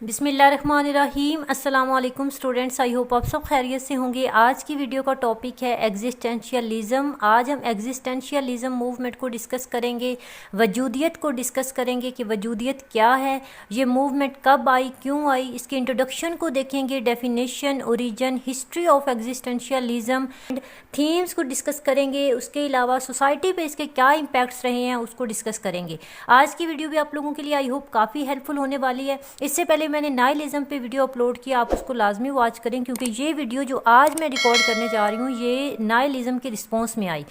बिस्मिल्लाहिर्रहमानिर्रहीम। अस्सलाम वालेकुम स्टूडेंट्स, आई होप आप सब खैरियत से होंगे। आज की वीडियो का टॉपिक है एग्जिस्टेंशियलिज़म। आज हम एग्जिस्टेंशियलिज़म मूवमेंट को डिस्कस करेंगे, वजूदियत को डिस्कस करेंगे कि वजूदियत क्या है, ये मूवमेंट कब आई, क्यों आई, इसके इंट्रोडक्शन को देखेंगे, definition, origin, history of existentialism, themes को डिस्कस करेंगे। उसके अलावा सोसाइटी पे इसके क्या इम्पैक्ट्स रहे हैं उसको डिस्कस करेंगे। आज की वीडियो भी आप लोगों के लिए आई होप काफ़ी हेल्पफुल होने वाली है। इससे पहले मैंने नाइलिज़म पे वीडियो अपलोड किया, आप उसको लाजमी वॉच करें क्योंकि ये वीडियो जो आज मैं रिकॉर्ड करने जा रही हूँ ये नाइलिज़म के रिस्पॉन्स में आई।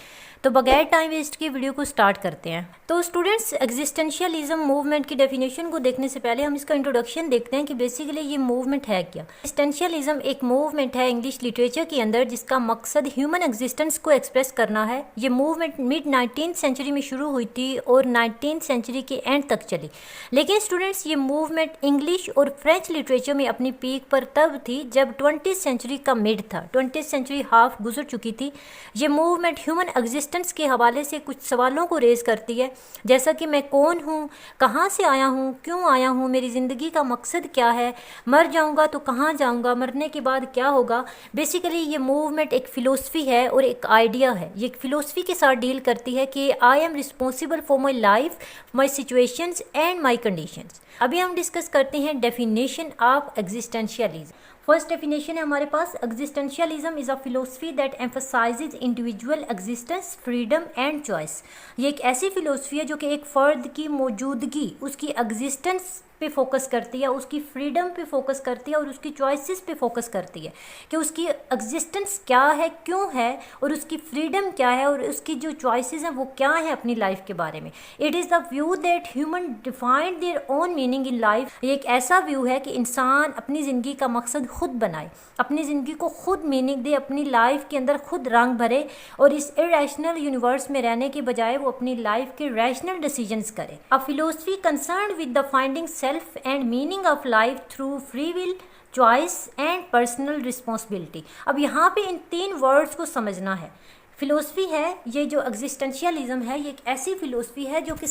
तो बगैर टाइम वेस्ट के वीडियो को स्टार्ट करते हैं। तो स्टूडेंट्स, एग्जिस्टेंशियलिज्म मूवमेंट की डेफिनेशन को देखने से पहले हम इसका इंट्रोडक्शन देखते हैं कि बेसिकली ये मूवमेंट है क्या। एग्जिस्टेंशियलिज्म एक मूवमेंट है इंग्लिश लिटरेचर के अंदर जिसका मकसद ह्यूमन एग्जिस्टेंस को एक्सप्रेस करना है। ये मूवमेंट मिड 19th सेंचुरी में शुरू हुई थी और 19th सेंचुरी के एंड तक चली। लेकिन स्टूडेंट्स, ये मूवमेंट इंग्लिश और फ्रेंच लिटरेचर में अपनी पीक पर तब थी जब 20th सेंचुरी का मिड था। 20th सेंचुरी हाफ गुजर चुकी थी। ये मूवमेंट ह्यूमन एग्जिस्टेंस के हवाले से कुछ सवालों को रेज करती है, जैसा कि मैं कौन हूँ, कहाँ से आया हूँ, क्यों आया हूँ, मेरी ज़िंदगी का मकसद क्या है, मर जाऊँगा तो कहाँ जाऊँगा, मरने के बाद क्या होगा। बेसिकली ये मूवमेंट एक फ़िलोसफी है और एक आइडिया है। ये एक फ़िलोसफी के साथ डील करती है कि I am responsible for my life, my situations and my conditions. अभी हम डिस्कस करते हैं definition of existentialism. First definition है हमारे पास, existentialism is a philosophy that emphasizes individual existence, freedom and choice. ये एक ऐसी फिलोसफी है जो कि एक फ़र्द की मौजूदगी, उसकी एग्जिस्टेंस पे फोकस करती है, उसकी फ्रीडम पे फोकस करती है और उसकी चॉइसेस पे फोकस करती है कि उसकी एग्जिस्टेंस क्या है, क्यों है, और उसकी फ्रीडम क्या है और उसकी जो चॉइसेस हैं वो क्या है अपनी लाइफ के बारे में। It is the view that human defined their own meaning in life. ये एक ऐसा व्यू है कि इंसान अपनी ज़िंदगी का मकसद खुद बनाए, अपनी ज़िंदगी को खुद मीनिंग दे, अपनी लाइफ के अंदर खुद रंग भरे और इस इरेशनल यूनिवर्स में रहने के बजाय वो अपनी लाइफ के रैशनल डिसीजंस करे। A philosophy concerned with the finding self and meaning of life through free will, choice and personal responsibility. अब यहाँ पे इन तीन वर्ड्स को समझना है। फिलोसफी है ये जो एग्जिस्टेंशियलिज्म है, ये एक ऐसी फिलोसफी है जो कि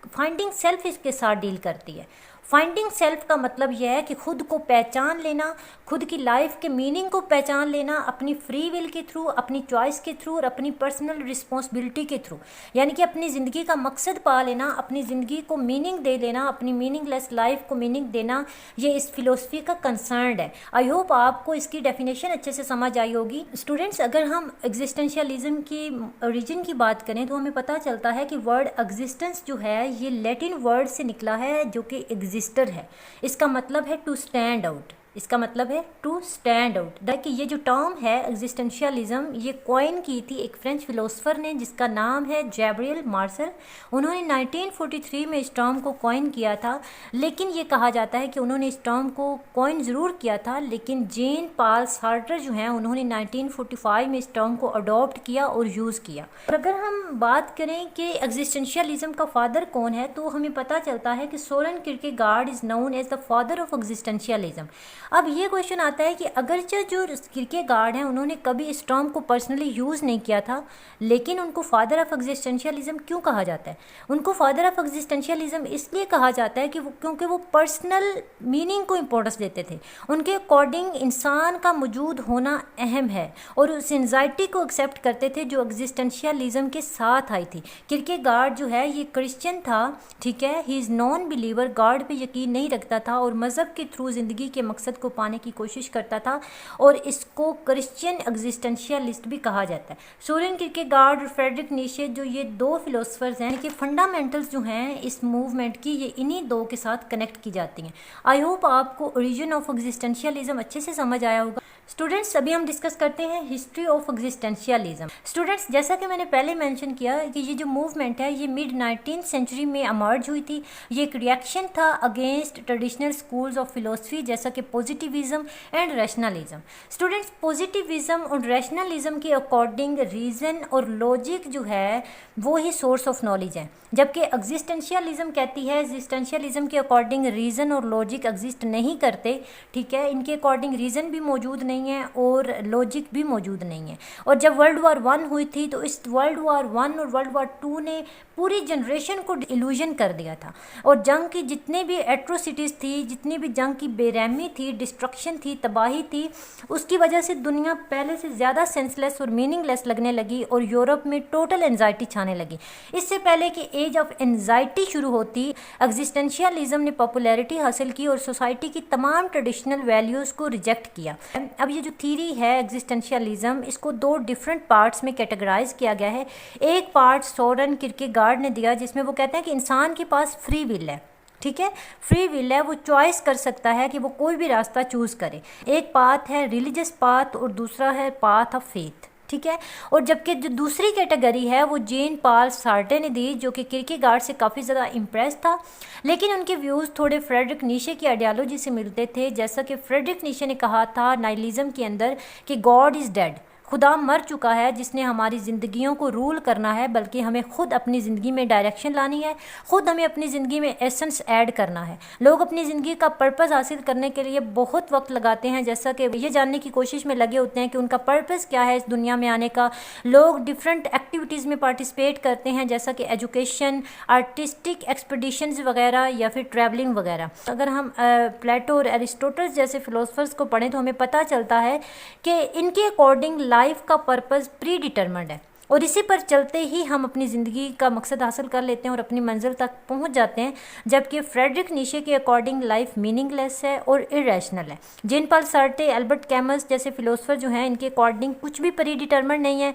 फाइंडिंग सेल्फ इसके साथ डील करती है। फाइंडिंग सेल्फ का मतलब यह है कि खुद को पहचान लेना, खुद की लाइफ के मीनिंग को पहचान लेना अपनी फ्री विल के थ्रू, अपनी चॉइस के थ्रू और अपनी पर्सनल रिस्पॉन्सिबिलिटी के थ्रू। यानी कि अपनी ज़िंदगी का मकसद पा लेना, अपनी ज़िंदगी को मीनिंग दे देना, अपनी मीनिंगलेस लाइफ को मीनिंग देना, ये इस फिलोसफी का कंसर्न है। आई होप आपको इसकी डेफिनेशन अच्छे से समझ आई होगी। स्टूडेंट्स, अगर हम एग्जिस्टेंशियलिज्म की ओरिजिन की बात करें तो हमें पता चलता है कि वर्ड एग्जिस्टेंस जो है ये लैटिन वर्ड से निकला है जो कि एग्जिस्टर है। इसका मतलब है टू स्टैंड आउट। इसका मतलब है टू स्टैंड आउट। देखिए ये जो टर्म है एग्जिस्टेंशियलिज्म ये कॉइन की थी एक फ्रेंच फिलोसफर ने जिसका नाम है गैब्रियल मार्सेल। उन्होंने 1943 में इस टर्म को कॉइन किया था। लेकिन ये कहा जाता है कि उन्होंने इस टर्म को कॉइन ज़रूर किया था, लेकिन जेन पॉल सार्टर जो हैं उन्होंने 1945 में इस टर्म को अडॉप्ट किया और यूज़ किया। और अगर हम बात करें कि एग्जिस्टेंशियलिज्म का फादर कौन है तो हमें पता चलता है कि Soren Kierkegaard is known as the father of existentialism. अब ये क्वेश्चन आता है कि अगरचे जो किरकेगार्ड हैं उन्होंने कभी इस टर्म को पर्सनली यूज़ नहीं किया था, लेकिन उनको फादर ऑफ एग्जिस्टेंशियलिज्म क्यों कहा जाता है? उनको फादर ऑफ एग्जिस्टेंशियलिज्म इसलिए कहा जाता है कि क्योंकि वो पर्सनल मीनिंग को इम्पोर्टेंस देते थे। उनके अकॉर्डिंग इंसान का मौजूद होना अहम है और उस एंजाइटी को एक्सेप्ट करते थे जो एग्जिस्टेंशियलिज्म के साथ आई थी। किरकेगार्ड जो है ये क्रिश्चियन था, ठीक है, he is non believer, God पे यकीन नहीं रखता था और मज़हब के थ्रू ज़िंदगी के मकसद को पाने की कोशिश करता था और इसको क्रिश्चियन एग्जिस्टेंशियलिस्ट भी कहा जाता है। सोरेन किरकेगार्ड और फ्रेडरिक नीशे जो ये दो फिलोसफर्स हैं कि फंडामेंटल्स जो हैं इस मूवमेंट की ये इन्हीं दो के साथ कनेक्ट की जाती हैं। आई होप आपको ओरिजिन ऑफ एग्जिस्टेंशियलिज्म अच्छे से समझ आया होगा। स्टूडेंट्स, अभी हम डिस्कस करते हैं हिस्ट्री ऑफ एग्जिस्टेंशियलिज्म। स्टूडेंट्स, जैसा कि मैंने पहले मेंशन किया कि ये जो मूवमेंट है ये मिड 19th सेंचुरी में अमर्ज हुई थी। ये एक रिएक्शन था against traditional schools of philosophy जैसा कि positivism and rationalism. Students, positivism और रैशनलिज्म के अकॉर्डिंग रीज़न और लॉजिक जो है वो ही सोर्स ऑफ नॉलेज है, जबकि एग्जिस्टेंशियलिज्म कहती है एग्जिस्टेंशियलिज्म के अकॉर्डिंग रीज़न और लॉजिक एग्जिस्ट नहीं करते, ठीक है, इनके अकॉर्डिंग रीज़न भी मौजूद नहीं नहीं है और लॉजिक भी मौजूद नहीं है। और जब वर्ल्ड वॉर 1 हुई थी तो इस वर्ल्ड वॉर 1 और वर्ल्ड वॉर 2 ने पूरी जनरेशन को इल्यूजन कर दिया था। और जंग की जितने भी एट्रोसिटीज़ थी, जितनी भी जंग की बेरहमी थी, डिस्ट्रक्शन थी, तबाही थी, उसकी वजह से दुनिया पहले से ज़्यादा सेंसलेस और मीनिंगलेस लगने लगी और यूरोप में टोटल एंजाइटी छाने लगी। इससे पहले कि एज ऑफ एंजाइटी शुरू होती, एग्जिस्टेंशियलिज्म ने पॉपुलैरिटी हासिल की और सोसाइटी की तमाम ट्रेडिशनल वैल्यूज़ को रिजेक्ट किया। अब ये जो थीरी है एग्जिस्टेंशियलिज्म, इसको 2 डिफरेंट पार्ट्स में कैटेगराइज किया गया है। एक पार्ट सोरेन किरकेगार्ड ने दिया जिसमें वो कहते हैं कि इंसान के पास फ्री विल है, ठीक है, फ्री विल है, वो चॉइस कर सकता है कि वो कोई भी रास्ता चूज़ करे। एक पाथ है रिलीजियस पाथ और दूसरा है पाथ ऑफ फेथ, ठीक है। और जबकि जो दूसरी कैटेगरी है वो जेन पॉल सार्टे ने दी, जो कि किरकेगार्ड से काफ़ी ज़्यादा इम्प्रेस था, लेकिन उनके व्यूज़ थोड़े फ्रेडरिक नीशे की आइडियोलॉजी से मिलते थे। जैसा कि फ्रेडरिक नीशे ने कहा था नाइलिज्म के अंदर कि गॉड इज़ डेड, खुदा मर चुका है जिसने हमारी ज़िंदगियों को रूल करना है, बल्कि हमें खुद अपनी ज़िंदगी में डायरेक्शन लानी है, खुद हमें अपनी ज़िंदगी में एसेंस ऐड करना है। लोग अपनी ज़िंदगी का पर्पस हासिल करने के लिए बहुत वक्त लगाते हैं, जैसा कि ये जानने की कोशिश में लगे होते हैं कि उनका पर्पस क्या है इस दुनिया में आने का। लोग डिफरेंट एक्टिविटीज़ में पार्टिसिपेट करते हैं, जैसा कि एजुकेशन, आर्टिस्टिक एक्सपीडिशंस वगैरह या फिर ट्रैवलिंग वगैरह। अगर हम प्लेटो और एरिस्टोटल जैसे फ़िलोसफर्स को पढ़ें तो हमें पता चलता है कि इनके अकॉर्डिंग लाइफ का पर्पस प्री डिटरमिन्ड है और इसी पर चलते ही हम अपनी ज़िंदगी का मकसद हासिल कर लेते हैं और अपनी मंजिल तक पहुंच जाते हैं। जबकि फ्रेडरिक नीशे के अकॉर्डिंग लाइफ मीनिंगलेस है और इरेशनल है। जेन पॉल सार्टे, एल्बर्ट कैमस जैसे फ़िलोसफर जो हैं, इनके अकॉर्डिंग कुछ भी प्री डिटरमिन्ड नहीं है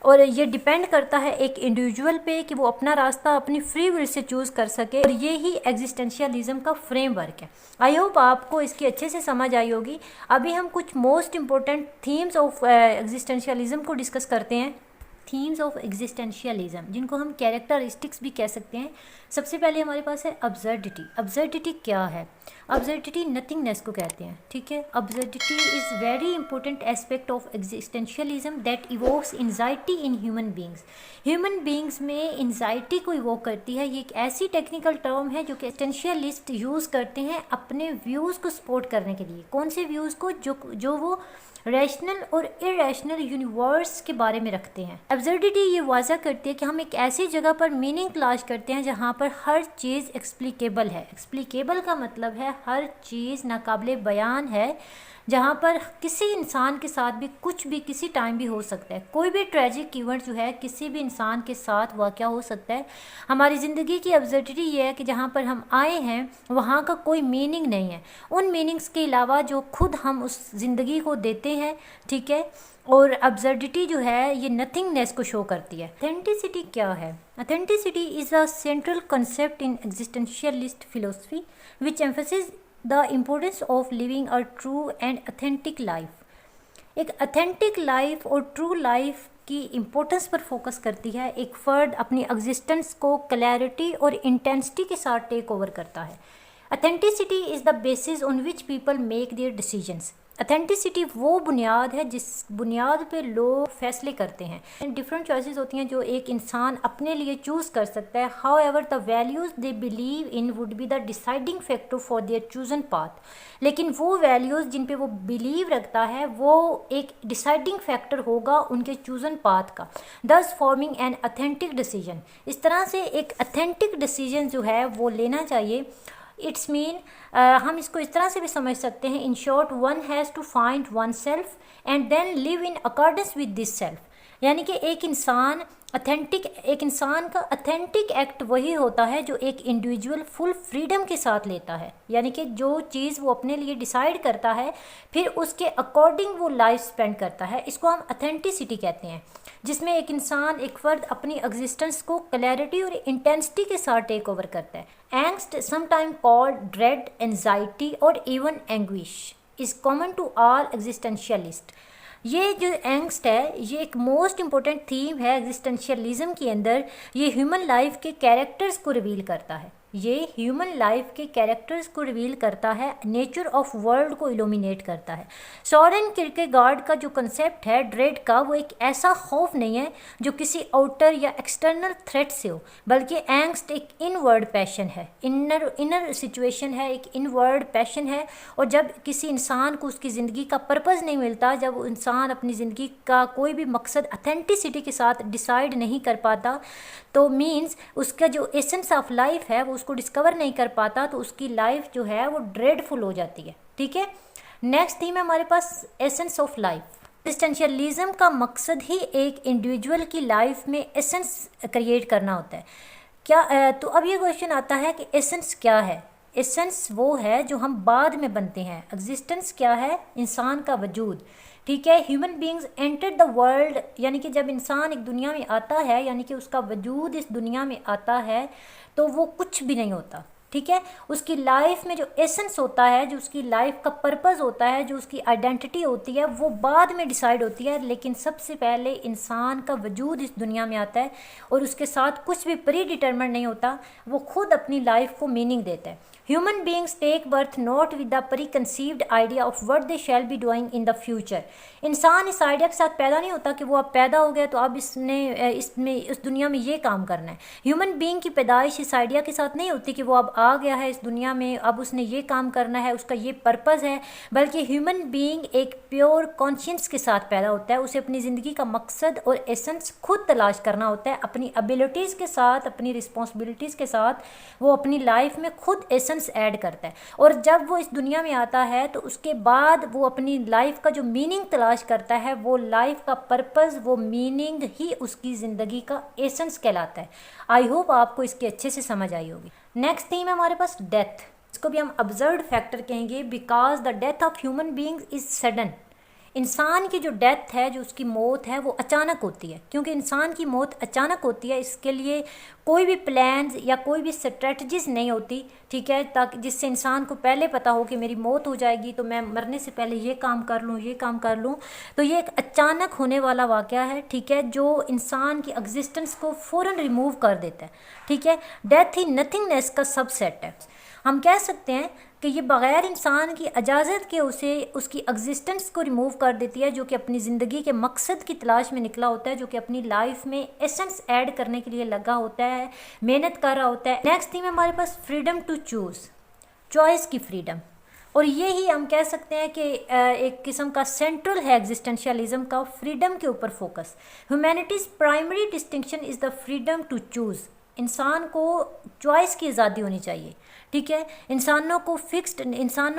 और ये डिपेंड करता है एक इंडिविजुअल पे कि वो अपना रास्ता अपनी फ्री विल से चूज़ कर सके, और ये ही एग्जिस्टेंशियलिज्म का फ्रेमवर्क है। आई होप आपको इसकी अच्छे से समझ आई होगी। अभी हम कुछ most important themes of existentialism को डिस्कस करते हैं। थीम्स ऑफ एग्जिस्टेंशियलिज्म, जिनको हम कैरेक्टरिस्टिक्स भी कह सकते हैं। सबसे पहले हमारे पास है अब्सर्डिटी। अब्सर्डिटी क्या है? अब्सर्डिटी नथिंगनेस को कहते हैं, ठीक है। Absurdity is very important aspect of existentialism that evokes anxiety in human beings. Human beings में एंजाइटी को इवोक करती है। ये एक ऐसी टेक्निकल टर्म है जो कि एग्जिस्टेंशियलिस्ट यूज़ करते हैं अपने व्यूज़ को सपोर्ट करने के लिए। कौन से व्यूज़ को? जो वो रैशनल और इरेशनल यूनिवर्स के बारे में रखते हैं। एब्सर्डिटी ये वाज़ा करती है कि हम एक ऐसी जगह पर मीनिंग तलाश करते हैं जहाँ पर हर चीज़ एक्सप्लिकेबल है। एक्सप्लिकेबल का मतलब है हर चीज़ नाकाबिले बयान है, जहाँ पर किसी इंसान के साथ भी कुछ भी किसी टाइम भी हो सकता है। कोई भी ट्रेजिक इवेंट जो है किसी भी इंसान के साथ वाक़या हो सकता है। हमारी ज़िंदगी की अब्सर्डिटी ये है कि जहाँ पर हम आए हैं वहाँ का कोई मीनिंग नहीं है, उन मीनिंग्स के अलावा जो खुद हम उस ज़िंदगी को देते हैं, ठीक है। और अब्सर्डिटी जो है ये नथिंगनेस को शो करती है। ऑथेंटिसिटी क्या है? Authenticity is a central concept in existentialist philosophy which emphasis the importance of living a true and authentic life. एक अथेंटिक लाइफ और ट्रू लाइफ की इम्पोर्टेंस पर फोकस करती है। एक फ़र्द अपनी एग्जिस्टेंस को क्लैरिटी और इंटेंसिटी के साथ टेक ओवर करता है। Authenticity is the basis on which people make their decisions. Authenticity वो बुनियाद है जिस बुनियाद पे लोग फैसले करते हैं। डिफरेंट चॉइसेस होती हैं जो एक इंसान अपने लिए चूज़ कर सकता है। How ever the values they believe in would be the deciding factor for their chosen path. लेकिन वो वैल्यूज़ जिन पे वो बिलीव रखता है वो एक डिसाइडिंग फैक्टर होगा उनके चूजन पाथ का, दस फॉर्मिंग एन अथेंटिक डिसीजन। इस तरह से एक अथेंटिक डिसीजन जो है वो लेना चाहिए। इट्स मीन हम इसको इस तरह से भी समझ सकते हैं, in short one has to find one self and then live in accordance with this self. यानी कि एक इंसान का अथेंटिक एक्ट वही होता है जो एक इंडिविजुअल फुल फ्रीडम के साथ लेता है। यानी कि जो चीज़ वो अपने लिए डिसाइड करता है फिर उसके अकॉर्डिंग वो लाइफ स्पेंड करता है। इसको हम अथेंटिसिटी कहते हैं, जिसमें एक इंसान, एक फ़र्द अपनी एग्जिस्टेंस को क्लैरिटी और इंटेंसिटी के साथ टेक ओवर करता है। Angst, sometime called dread, anxiety और even anguish, is common to all existentialist. ये जो एंग्स्ट है ये एक मोस्ट इम्पोर्टेंट थीम है एग्जिस्टेंशियलिज्म के अंदर। ये ह्यूमन लाइफ के कैरेक्टर्स को रिवील करता है। ये ह्यूमन लाइफ के कैरेक्टर्स को रिवील करता है, नेचर ऑफ वर्ल्ड को इल्यूमिनेट करता है। सोरेन किरकेगार्ड का जो कंसेप्ट है ड्रेड का, वो एक ऐसा खौफ नहीं है जो किसी आउटर या एक्सटर्नल थ्रेट से हो, बल्कि एंग्स्ट एक इनवर्ड पैशन है, इनर सिचुएशन है, एक इनवर्ड पैशन है। और जब किसी इंसान को उसकी ज़िंदगी का पर्पज़ नहीं मिलता, जब वो इंसान अपनी ज़िंदगी का कोई भी मकसद अथेंटिसिटी के साथ डिसाइड नहीं कर पाता, तो मीन्स उसका जो एसेंस ऑफ लाइफ है वो उसको डिस्कवर नहीं कर पाता, तो उसकी लाइफ जो है वो ड्रेडफुल हो जाती है। ठीक है, नेक्स्ट थीम है हमारे पास एसेंस ऑफ लाइफ। एग्जिस्टेंशियलिज्म का मकसद ही एक इंडिविजुअल की लाइफ में एसेंस क्रिएट करना होता है। क्या तो अब ये क्वेश्चन आता है कि एसेंस क्या है। एसेंस वो है जो हम बाद में बनते हैं। एग्जिस्टेंस क्या है? इंसान का वजूद। ठीक है, human beings enter the world, यानी कि जब इंसान एक दुनिया में आता है, यानी कि उसका वजूद इस दुनिया में आता है, तो वो कुछ भी नहीं होता। ठीक है, उसकी लाइफ में जो एसेंस होता है, जो उसकी लाइफ का पर्पस होता है, जो उसकी आइडेंटिटी होती है, वो बाद में डिसाइड होती है। लेकिन सबसे पहले इंसान का वजूद इस दुनिया में आता है और उसके साथ कुछ भी प्री डिटरमिन्ड नहीं होता, वो खुद अपनी लाइफ को मीनिंग देता है। Human beings take birth not with the preconceived idea of what they shall be doing in the future. इंसान इस आइडिया के साथ पैदा नहीं होता कि वो अब पैदा हो गया तो अब इस दुनिया में ये काम करना है। ह्यूमन बींग की पैदाइश इस आइडिया के साथ नहीं होती कि वो अब आ गया है इस दुनिया में, अब उसने ये काम करना है, उसका ये पर्पज़ है, बल्कि ह्यूमन बींग एक प्योर कॉन्शियंस के साथ पैदा होता है। उसे अपनी ज़िंदगी का मकसद और एसेंस खुद तलाश करना होता है। अपनी एबिलिटीज़ के साथ, अपनी रिस्पॉन्सिबिलिटीज़ के साथ वो अपनी लाइफ में खुद एसेंस ऐड करता है। और जब वो इस दुनिया में आता है तो उसके बाद वो अपनी लाइफ का जो मीनिंग तलाश करता है, वो लाइफ का पर्पस, वो मीनिंग ही उसकी ज़िंदगी का एसेंस कहलाता है। आई होप आपको इसकी अच्छे से समझ आई होगी। नेक्स्ट थीम है हमारे पास डेथ। इसको भी हम ऑब्जर्व्ड फैक्टर कहेंगे, because the death of human beings is sudden. इंसान की जो डेथ है, जो उसकी मौत है, वो अचानक होती है। क्योंकि इंसान की मौत अचानक होती है, इसके लिए कोई भी प्लान्स या कोई भी स्ट्रेटजीज नहीं होती। ठीक है, ताकि जिससे इंसान को पहले पता हो कि मेरी मौत हो जाएगी तो मैं मरने से पहले ये काम कर लूँ, ये काम कर लूँ। तो ये एक अचानक होने वाला वाक़या है। ठीक है, जो इंसान की एग्जिस्टेंस को फ़ौरन रिमूव कर देता है। ठीक है, डेथ ही नथिंगनेस का सबसेट है। हम कह सकते हैं कि ये बग़ैर इंसान की इजाज़त के उसे उसकी एग्जिस्टेंस को रिमूव कर देती है, जो कि अपनी ज़िंदगी के मकसद की तलाश में निकला होता है, जो कि अपनी लाइफ में एसेंस ऐड करने के लिए लगा होता है, मेहनत कर रहा होता है। नेक्स्ट थीम है हमारे पास फ्रीडम टू चूज़, चॉइस की फ्रीडम। और ये ही हम कह सकते हैं कि एक किस्म का सेंट्रल है एग्जिस्टेंशियलिज्म का, फ्रीडम के ऊपर focus. Humanities primary distinction is the freedom to choose. इंसान को चॉइस की आज़ादी होनी चाहिए। ठीक है, इंसानों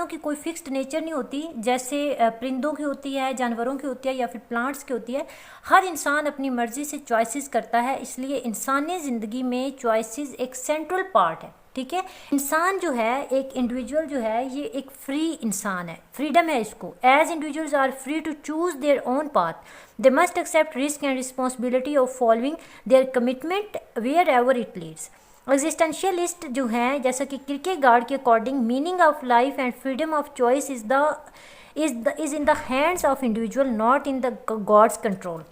की कोई फिक्स्ड नेचर नहीं होती, जैसे परिंदों की होती है, जानवरों की होती है, या फिर प्लांट्स की होती है। हर इंसान अपनी मर्ज़ी से चॉइसेस करता है, इसलिए इंसानी ज़िंदगी में चॉइसेस एक सेंट्रल पार्ट है। ठीक है, इंसान जो है, एक इंडिविजुअल जो है, ये एक फ्री इंसान है, फ्रीडम है इसको। As individuals are free to choose their own path, they must accept risk and responsibility of following their commitment wherever it leads. Existentialist जो हैं, जैसा कि किरकेगार्ड के according, meaning of life and freedom of choice is in the hands of individual, not in the god's control.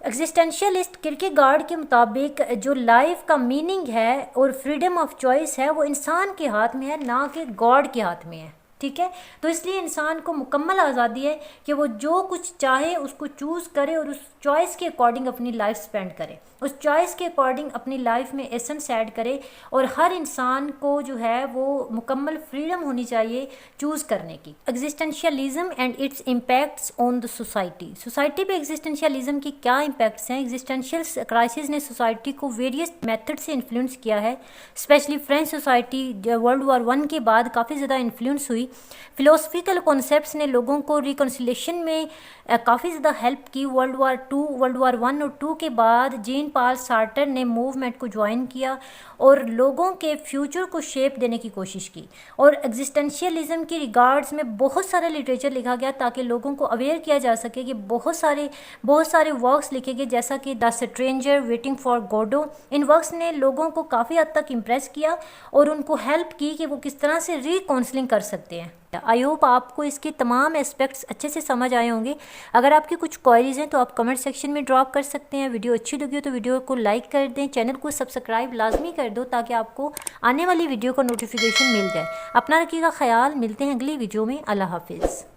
Existentialist Kierkegaard के मुताबिक जो life का meaning है और फ्रीडम ऑफ चॉइस है, वो इंसान के हाथ में है, ना कि गॉड के हाथ में है। ठीक है, तो इसलिए इंसान को मुकम्मल आज़ादी है कि वो जो कुछ चाहे उसको चूज़ करे और उस चॉइस के अकॉर्डिंग अपनी लाइफ स्पेंड करे, उस चॉइस के अकॉर्डिंग अपनी लाइफ में एसेंस ऐड करे। और हर इंसान को जो है वो मुकम्मल फ्रीडम होनी चाहिए चूज़ करने की। Existentialism and it's impacts on the society. Society पे एग्जिस्टेंशियलिज्म की क्या इम्पैक्ट्स हैं? एग्जिस्टेंशियल क्राइसिस ने सोसाइटी को वेरियस मेथड से इन्फ्लुएंस किया है, specially French society world war 1 के बाद काफ़ी ज़्यादा इन्फ्लुएंस हुई। फिलोसफिकल कॉन्सेप्ट्स ने लोगों को रिकन्सिलेशन में काफ़ी ज़्यादा हेल्प की। वर्ल्ड वॉर 1 और 2 के बाद जीन पॉल सार्टर ने मूवमेंट को ज्वाइन किया और लोगों के फ्यूचर को शेप देने की कोशिश की। और एग्जिस्टेंशियलिज्म की रिगार्ड्स में बहुत सारा लिटरेचर लिखा गया ताकि लोगों को अवेयर किया जा सके कि बहुत सारे वर्क्स लिखे गए, जैसा कि the stranger, waiting for Godot. इन वर्क्स ने लोगों को काफ़ी हद तक इम्प्रेस किया और उनको हेल्प की कि वो किस तरह से रिकाउंसलिंग कर सकते करते हैं। आई होप आपको इसके तमाम एस्पेक्ट्स अच्छे से समझ आए होंगे। अगर आपकी कुछ क्वेरीज हैं तो आप कमेंट सेक्शन में ड्रॉप कर सकते हैं। वीडियो अच्छी लगी हो तो वीडियो को लाइक कर दें, चैनल को सब्सक्राइब लाजमी कर दो ताकि आपको आने वाली वीडियो का नोटिफिकेशन मिल जाए। अपना रखिएगा ख्याल, मिलते हैं अगली वीडियो में। अल्लाह हाफिज़।